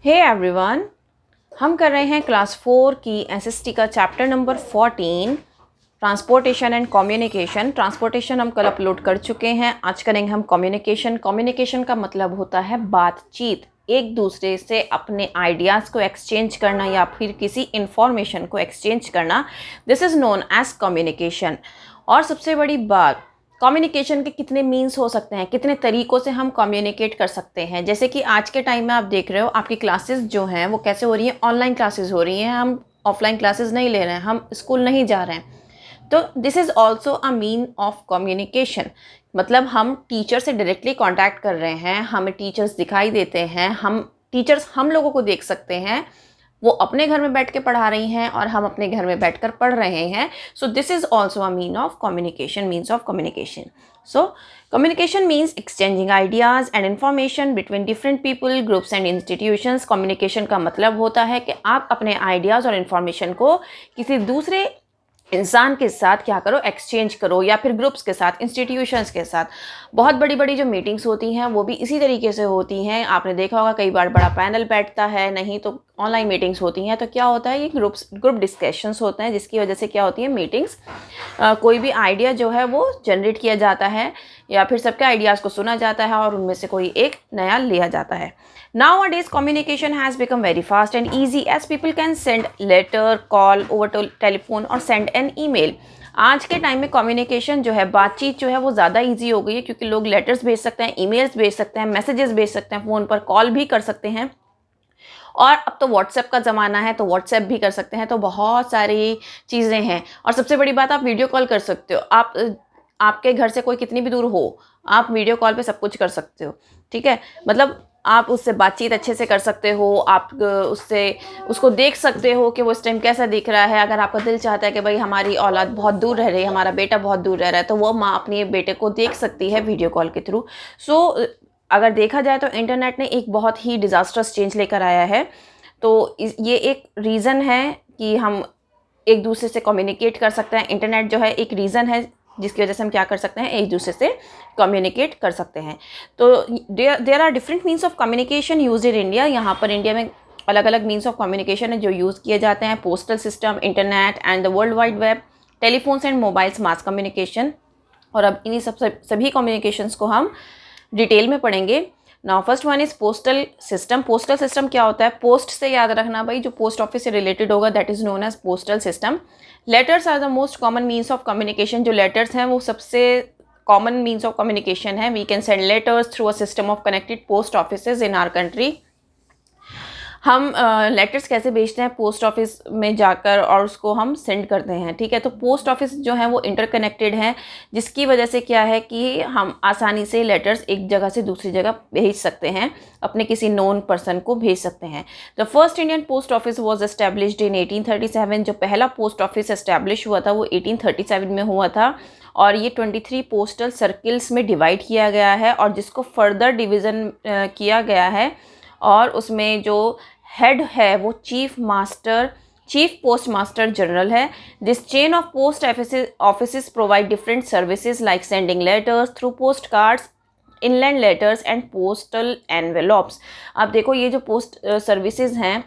Hey everyone, हम कर रहे हैं क्लास 4 की एसएसटी का chapter number 14 transportation and communication. Transportation हम कल अपलोड कर चुके हैं। आज करेंगे हम कम्युनिकेशन। कम्युनिकेशन का मतलब होता है बातचीत, एक दूसरे से अपने आइडियाज़ को एक्सचेंज करना या फिर किसी इंफॉर्मेशन को एक्सचेंज करना। This is known as communication. और सबसे बड़ी बात, कम्युनिकेशन के कितने मीन्स हो सकते हैं, कितने तरीक़ों से हम कम्युनिकेट कर सकते हैं। जैसे कि आज के टाइम में आप देख रहे हो आपकी क्लासेस जो हैं वो कैसे हो रही हैं, ऑनलाइन क्लासेस हो रही हैं। हम ऑफलाइन क्लासेस नहीं ले रहे हैं, हम स्कूल नहीं जा रहे हैं। तो this is also a mean of communication. मतलब हम टीचर से डायरेक्टली कांटेक्ट कर रहे हैं, हमें टीचर्स दिखाई देते हैं, हम टीचर्स हम लोगों को देख सकते हैं। वो अपने घर में बैठ के पढ़ा रही हैं और हम अपने घर में बैठकर पढ़ रहे हैं। So this is also a mean of communication, means of communication. So communication means exchanging ideas and information between different people, groups and institutions. Communication का मतलब होता है कि आप अपने आइडियाज़ और इन्फॉर्मेशन को किसी दूसरे इंसान के साथ क्या करो, एक्सचेंज करो, या फिर ग्रुप्स के साथ, इंस्टीट्यूशंस के साथ। बहुत बड़ी बड़ी जो मीटिंग्स होती हैं वो भी इसी तरीके से होती हैं। आपने देखा होगा कई बार बड़ा पैनल बैठता है, नहीं तो ऑनलाइन मीटिंग्स होती हैं। तो क्या होता है, ये ग्रुप डिस्कशंस होते हैं, जिसकी वजह से क्या होती है मीटिंग्स, कोई भी आइडिया जो है वो जनरेट किया जाता है या फिर सबके आइडियाज़ को सुना जाता है और उनमें से कोई एक नया लिया जाता है। Nowadays, communication has become very fast and easy as people can send letter, call over telephone और send an email. आज के टाइम में कम्युनिकेशन जो है, बातचीत जो है वो ज़्यादा इजी हो गई है, क्योंकि लोग लेटर्स भेज सकते हैं, ईमेल्स भेज सकते हैं, मैसेजेस भेज सकते हैं, फ़ोन पर कॉल भी कर सकते हैं। और अब तो व्हाट्सएप का ज़माना है, तो व्हाट्सएप भी कर सकते हैं। तो बहुत सारी चीज़ें हैं। और सबसे बड़ी बात, आप वीडियो कॉल कर सकते हो। आपके घर से कोई कितनी भी दूर हो, आप वीडियो कॉल पे सब कुछ कर सकते हो। ठीक है, मतलब आप उससे बातचीत अच्छे से कर सकते हो। आप उसको देख सकते हो कि वो इस टाइम कैसा दिख रहा है। अगर आपका दिल चाहता है कि भाई हमारी औलाद बहुत दूर रह रही है, हमारा बेटा बहुत दूर रह रहा है, तो वो माँ अपने बेटे को देख सकती है वीडियो कॉल के थ्रू। सो अगर देखा जाए तो इंटरनेट ने एक बहुत ही डिज़ास्टर्स चेंज लेकर आया है। तो ये एक रीज़न है कि हम एक दूसरे से कम्युनिकेट कर सकते हैं। इंटरनेट जो है एक रीज़न है जिसकी वजह से हम क्या कर सकते हैं, एक दूसरे से कम्युनिकेट कर सकते हैं। तो there are different means of communication use in India. यहाँ पर इंडिया में अलग अलग मीन्स ऑफ कम्युनिकेशन है जो यूज़ किए जाते हैं। Postal system, internet and the world wide web, telephones and mobiles, mass communication. और अब इन्हीं सभी कम्युनिकेशंस को हम डिटेल में पढ़ेंगे। Now first one is postal system. Postal system क्या होता है, पोस्ट से याद रखना भाई, जो पोस्ट ऑफिस से रिलेटेड होगा, that is known as postal system. Letters are the most common means of communication. जो लेटर्स हैं वो सबसे कॉमन मीन्स ऑफ कम्युनिकेशन है। We can send letters through a system of connected post offices in our country. हम letters कैसे भेजते हैं, post office में जाकर, और उसको हम सेंड करते हैं। ठीक है, तो पोस्ट ऑफिस जो है वो इंटरकनेक्टेड हैं, जिसकी वजह से क्या है कि हम आसानी से लेटर्स एक जगह से दूसरी जगह भेज सकते हैं, अपने किसी नोन पर्सन को भेज सकते हैं। The first Indian post office was established in 1837। जो पहला पोस्ट ऑफिस एस्टेब्लिश हुआ था वो 1837 में हुआ था। और ये 23 पोस्टल सर्किल्स में डिवाइड किया गया है, और जिसको फर्दर डिवीज़न किया गया है। और उसमें जो हेड है वो चीफ पोस्ट मास्टर जनरल है। This chain of post offices provide different services like sending letters through post cards, inland letters and postal envelopes. अब देखो, ये जो पोस्ट सर्विसेज हैं,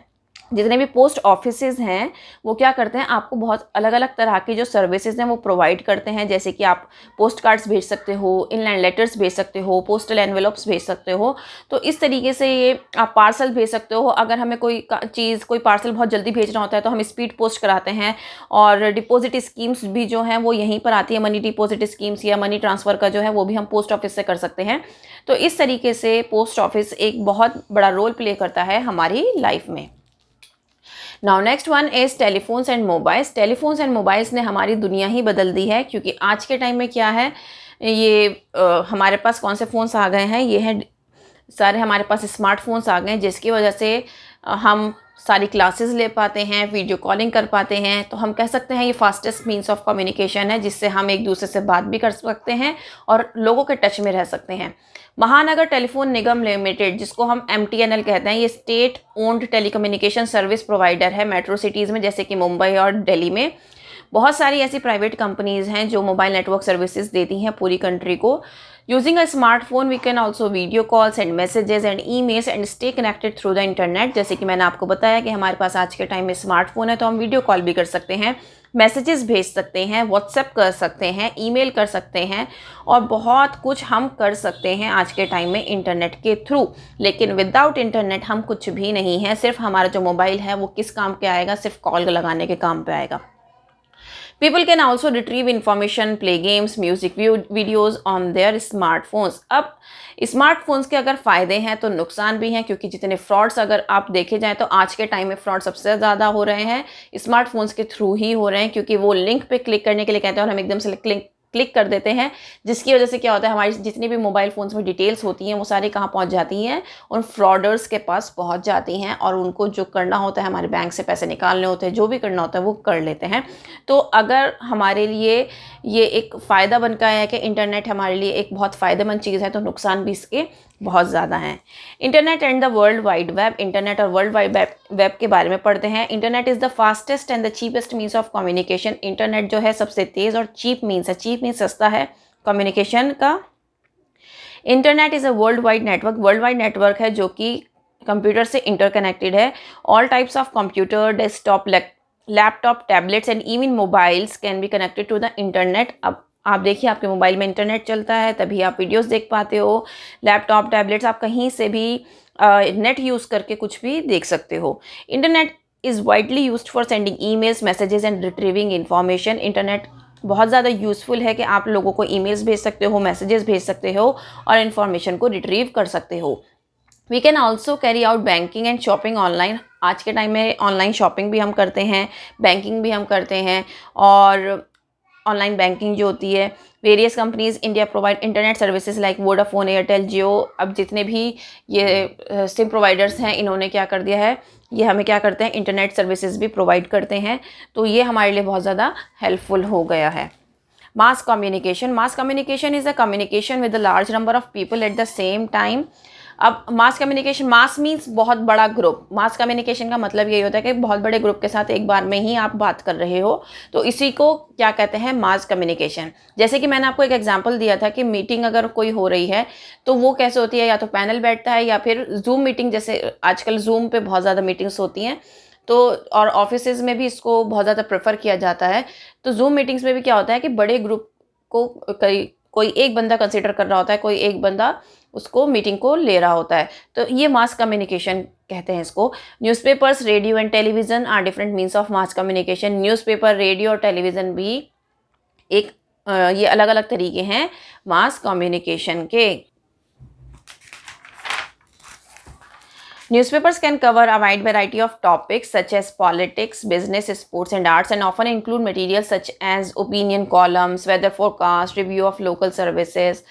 जितने भी पोस्ट ऑफिसेज हैं, वो क्या करते हैं, आपको बहुत अलग अलग तरह की जो सर्विसेज हैं वो प्रोवाइड करते हैं। जैसे कि आप पोस्ट कार्ड्स भेज सकते हो, इनलैंड लेटर्स भेज सकते हो, पोस्टल एनवेलप्स भेज सकते हो। तो इस तरीके से ये आप पार्सल भेज सकते हो। अगर हमें कोई पार्सल बहुत जल्दी भेजना होता है तो हम स्पीड पोस्ट कराते हैं। और डिपॉजिट स्कीम्स भी जो हैं वो यहीं पर आती है। मनी डिपॉजिट स्कीम्स या मनी ट्रांसफ़र का जो है वो भी हम पोस्ट ऑफिस से कर सकते हैं। तो इस तरीके से पोस्ट ऑफिस एक बहुत बड़ा रोल प्ले करता है हमारी लाइफ में। Now next one is telephones and mobiles. Telephones and mobiles ने हमारी दुनिया ही बदल दी है, क्योंकि आज के टाइम में क्या है, ये हमारे पास कौन से फ़ोन्स आ गए हैं, ये हैं सारे हमारे पास स्मार्टफोन्स आ गए हैं, जिसकी वजह से हम सारी क्लासेस ले पाते हैं, वीडियो कॉलिंग कर पाते हैं। तो हम कह सकते हैं ये फास्टेस्ट मीन्स ऑफ कम्युनिकेशन है, जिससे हम एक दूसरे से बात भी कर सकते हैं और लोगों के टच में रह सकते हैं। महानगर टेलीफोन निगम लिमिटेड, जिसको हम MTNL कहते हैं, ये state owned telecommunication service provider है मेट्रो सिटीज़ में, जैसे कि मुंबई और दिल्ली में। बहुत सारी ऐसी प्राइवेट कंपनीज़ हैं जो मोबाइल नेटवर्क सर्विसेज देती हैं पूरी कंट्री को। Using a smartphone we can also video call, send messages and emails and stay connected through the internet. जैसे कि मैंने आपको बताया कि हमारे पास आज के टाइम में स्मार्टफोन है, तो हम वीडियो कॉल भी कर सकते हैं, मैसेजेस भेज सकते हैं, व्हाट्सएप कर सकते हैं, ईमेल कर सकते हैं और बहुत कुछ हम कर सकते हैं आज के टाइम में इंटरनेट के थ्रू। लेकिन विदाउट इंटरनेट हम कुछ भी नहीं है। सिर्फ हमारा जो मोबाइल है वो किस काम पे आएगा? सिर्फ कॉल लगाने के काम पे आएगा। People can also retrieve information, play games, music videos on their smartphones। अब स्मार्टफोन्स के अगर फ़ायदे हैं तो नुकसान भी हैं, क्योंकि जितने फ्रॉड्स अगर आप देखे जाएँ तो आज के टाइम में फ्रॉड सबसे ज़्यादा हो रहे हैं स्मार्टफोन्स के थ्रू ही हो रहे हैं, क्योंकि वो लिंक पे क्लिक करने के लिए कहते हैं और हम एकदम से क्लिक कर देते हैं, जिसकी वजह से क्या होता है हमारी जितनी भी मोबाइल फ़ोन्स में डिटेल्स होती हैं वो सारी कहाँ पहुँच जाती हैं? उन फ्रॉडर्स के पास पहुँच जाती हैं और उनको जो करना होता है, हमारे बैंक से पैसे निकालने होते हैं, जो भी करना होता है वो कर लेते हैं। तो अगर हमारे लिए ये एक फ़ायदा बन का है कि इंटरनेट हमारे लिए एक बहुत फ़ायदेमंद चीज़ है, तो नुकसान भी इसके बहुत ज़्यादा हैं। Internet and the world wide web. Internet और वर्ल्ड वाइड वेब के बारे में पढ़ते हैं। Internet is the fastest and the cheapest means of communication. Internet जो है सबसे तेज़ और चीप मीन्स है। चीप मीन्स सस्ता है कम्युनिकेशन का। Internet is a world wide network. World wide network है जो कि कंप्यूटर से इंटरकनेक्टेड है। All types of computer, desktop, laptop, tablets and even mobiles can be connected to the internet. अब आप देखिए आपके मोबाइल में इंटरनेट चलता है तभी आप वीडियोस देख पाते हो। लैपटॉप, टैबलेट्स, आप कहीं से भी नेट यूज़ करके कुछ भी देख सकते हो। Internet is widely used for sending emails, messages and retrieving information. Internet बहुत ज़्यादा यूज़फुल है कि आप लोगों को ईमेल्स भेज सकते हो, मैसेजेस भेज सकते हो और इन्फॉर्मेशन को रिट्रीव कर सकते हो। We can also carry out banking and shopping online. आज के टाइम में ऑनलाइन शॉपिंग भी हम करते हैं, बैंकिंग भी हम करते हैं। और ऑनलाइन बैंकिंग जो होती है, various companies India provide internet services like Vodafone, Airtel, Jio. अब जितने भी ये सिम प्रोवाइडर्स हैं इन्होंने क्या कर दिया है, ये हमें क्या करते हैं, इंटरनेट सर्विसेज भी प्रोवाइड करते हैं। तो ये हमारे लिए बहुत ज़्यादा हेल्पफुल हो गया है। Mass communication. Mass communication is a communication with a large number of people at the same time. अब मास कम्युनिकेशन, मास मीन्स बहुत बड़ा ग्रुप। मास कम्युनिकेशन का मतलब यही होता है कि बहुत बड़े ग्रुप के साथ एक बार में ही आप बात कर रहे हो, तो इसी को क्या कहते हैं, मास कम्युनिकेशन। जैसे कि मैंने आपको एक एग्जांपल दिया था कि मीटिंग अगर कोई हो रही है तो वो कैसे होती है, या तो पैनल बैठता है या फिर जूम मीटिंग, जैसे आजकल जूम पे बहुत ज़्यादा मीटिंग्स होती हैं, तो और ऑफिसेज में भी इसको बहुत ज़्यादा प्रेफर किया जाता है। तो जूम मीटिंग्स में भी क्या होता है कि बड़े ग्रुप को कोई एक बंदा कंसिडर कर रहा होता है, कोई एक बंदा उसको मीटिंग को ले रहा होता है, तो ये मास कम्युनिकेशन कहते हैं इसको। Newspapers, radio and television are different means of mass communication. Newspaper, radio और टेलीविज़न भी एक ये अलग अलग तरीके हैं मास कम्युनिकेशन के। Newspapers can cover a wide variety of topics such as politics, business, sports and arts, and often include materials such as opinion columns, weather forecast, review of local services,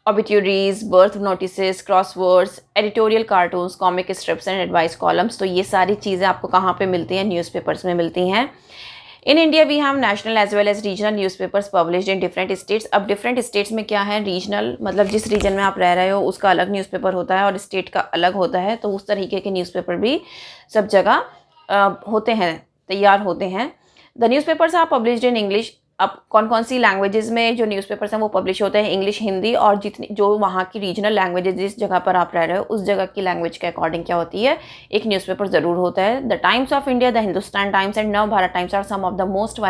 obituaries, birth notices, crosswords, editorial cartoons, comic strips and advice columns। तो ये सारी चीज़ें आपको कहाँ पे मिलती हैं? Newspapers में मिलती हैं। In India we have national as well as regional newspapers published in different states. अब डिफरेंट स्टेट्स में क्या है, रीजनल मतलब जिस रीजन में आप रह रहे हो उसका अलग न्यूज़पेपर होता है और स्टेट का अलग होता है, तो उस तरीके के न्यूज़पेपर भी सब जगह होते हैं, तैयार होते हैं। The newspapers are published in English. अब कौन कौन सी लैंग्वेजेस में जो न्यूज़पेपर्स हैं वो पब्लिश होते हैं? इंग्लिश, हिंदी और जितनी जो वहाँ की रीजनल लैंग्वेजेस जिस जगह पर आप रह रहे हो उस जगह की लैंग्वेज के अकॉर्डिंग क्या होती है, एक न्यूज़पेपर ज़रूर होता है। The Times of India, the Hindustan Times and Nav Bharat Times are some of the most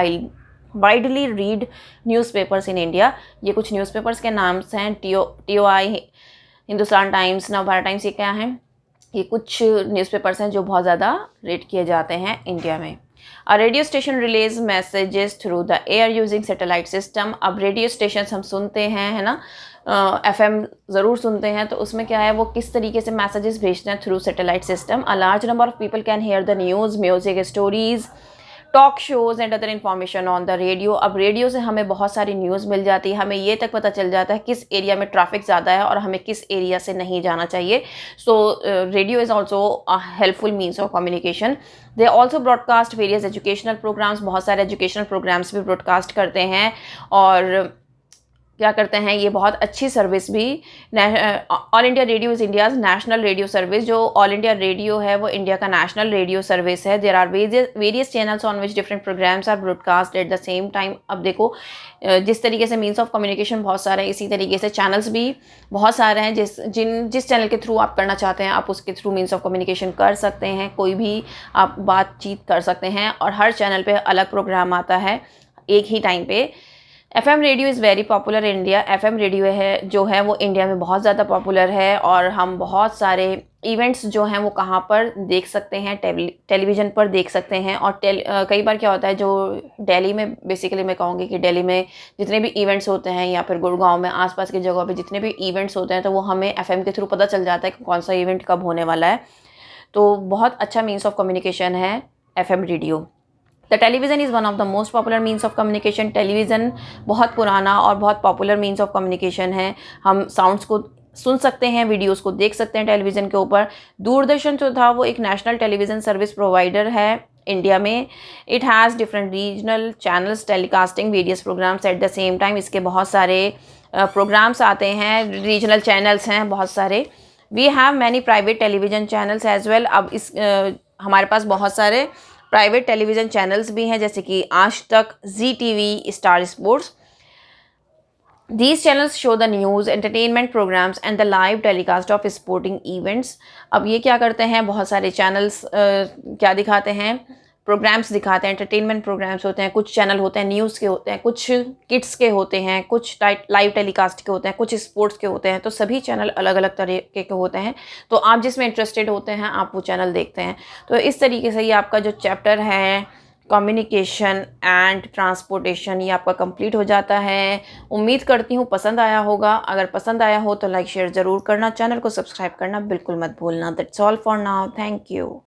widely read newspapers in India. ये कुछ न्यूज़पेपर्स के नाम्स हैं। TOI, हिंदुस्तान टाइम्स, नव भारत टाइम्स, ये क्या हैं? ये कुछ न्यूज़पेपर्स हैं जो बहुत ज़्यादा रीड किए जाते हैं इंडिया में। A radio station release messages through the air using satellite system. अब रेडियो स्टेशन हम सुनते हैं, है ना, FM ज़रूर सुनते हैं, तो उसमें क्या है, वो किस तरीके से मैसेजेस भेजते हैं? Through satellite system. A large number of people can here the news, music, stories, talk shows and other information on the radio. अब रेडियो से हमें बहुत सारी न्यूज़ मिल जाती है, हमें ये तक पता चल जाता है किस एरिया में ट्रैफिक ज़्यादा है और हमें किस एरिया से नहीं जाना चाहिए। So radio is also a helpful means of communication. They also broadcast various educational programmes. बहुत सारे एजुकेशनल प्रोग्राम्स भी ब्रॉडकास्ट करते हैं और क्या करते हैं, ये बहुत अच्छी सर्विस भी, all India radio is India's national radio service. जो ऑल इंडिया रेडियो है वो इंडिया का नेशनल रेडियो सर्विस है। There are various channels on which different programs are broadcast at the same time. अब देखो जिस तरीके से मीन्स ऑफ कम्युनिकेशन बहुत सारे हैं, इसी तरीके से चैनल्स भी बहुत सारे हैं। जिस चैनल के थ्रू आप करना चाहते हैं आप उसके थ्रू मीन्स ऑफ कम्युनिकेशन कर सकते हैं, कोई भी आप बातचीत कर सकते हैं, और हर चैनल पे अलग प्रोग्राम आता है एक ही टाइम पे। FM radio is very popular in India. FM radio है जो है वो इंडिया में बहुत ज़्यादा पॉपुलर है, और हम बहुत सारे इवेंट्स जो हैं वो कहाँ पर देख सकते हैं, टेलीविज़न पर देख सकते हैं। और कई बार क्या होता है, जो दिल्ली में, बेसिकली मैं कहूँगी कि दिल्ली में जितने भी इवेंट्स होते हैं, या फिर गुड़गांव में आसपास की जगह पे जितने भी इवेंट्स होते हैं, तो वो हमें FM के थ्रू पता चल जाता है कि कौन सा इवेंट कब होने वाला है। तो बहुत अच्छा मीन्स ऑफ कम्युनिकेशन है FM radio. The television is one of the most popular means of communication. Television बहुत पुराना और बहुत पॉपुलर मीन्स ऑफ कम्युनिकेशन है। हम साउंड्स को सुन सकते हैं, वीडियोस को देख सकते हैं टेलीविज़न के ऊपर। दूरदर्शन जो था वो एक नेशनल टेलीविज़न सर्विस प्रोवाइडर है इंडिया में। It has different regional channels telecasting various programs at the same time. इसके बहुत सारे प्रोग्राम्स आते हैं, रीजनल चैनल्स हैं बहुत सारे। We have many private television channels as well. अब हमारे पास बहुत सारे प्राइवेट टेलीविज़न चैनल्स भी हैं, जैसे कि आज तक, ZTV, star sports. These channels show the news, entertainment programs and the live telecast of sporting events। अब ये क्या करते हैं, बहुत सारे चैनल्स क्या दिखाते हैं, प्रोग्राम्स दिखाते हैं, एंटरटेनमेंट प्रोग्राम्स होते हैं, कुछ चैनल होते हैं न्यूज़ के होते हैं, कुछ किड्स के होते हैं, कुछ लाइव टेलीकास्ट के होते हैं, कुछ स्पोर्ट्स के होते हैं। तो सभी चैनल अलग अलग तरीके के होते हैं, तो आप जिसमें इंटरेस्टेड होते हैं आप वो चैनल देखते हैं। तो इस तरीके से ये आपका जो चैप्टर है कम्युनिकेशन एंड ट्रांसपोर्टेशन, ये आपका कंप्लीट हो जाता है। उम्मीद करती हूँ पसंद आया होगा। अगर पसंद आया हो तो लाइक शेयर ज़रूर करना, चैनल को सब्सक्राइब करना बिल्कुल मत भूलना। That's all for now, thank you.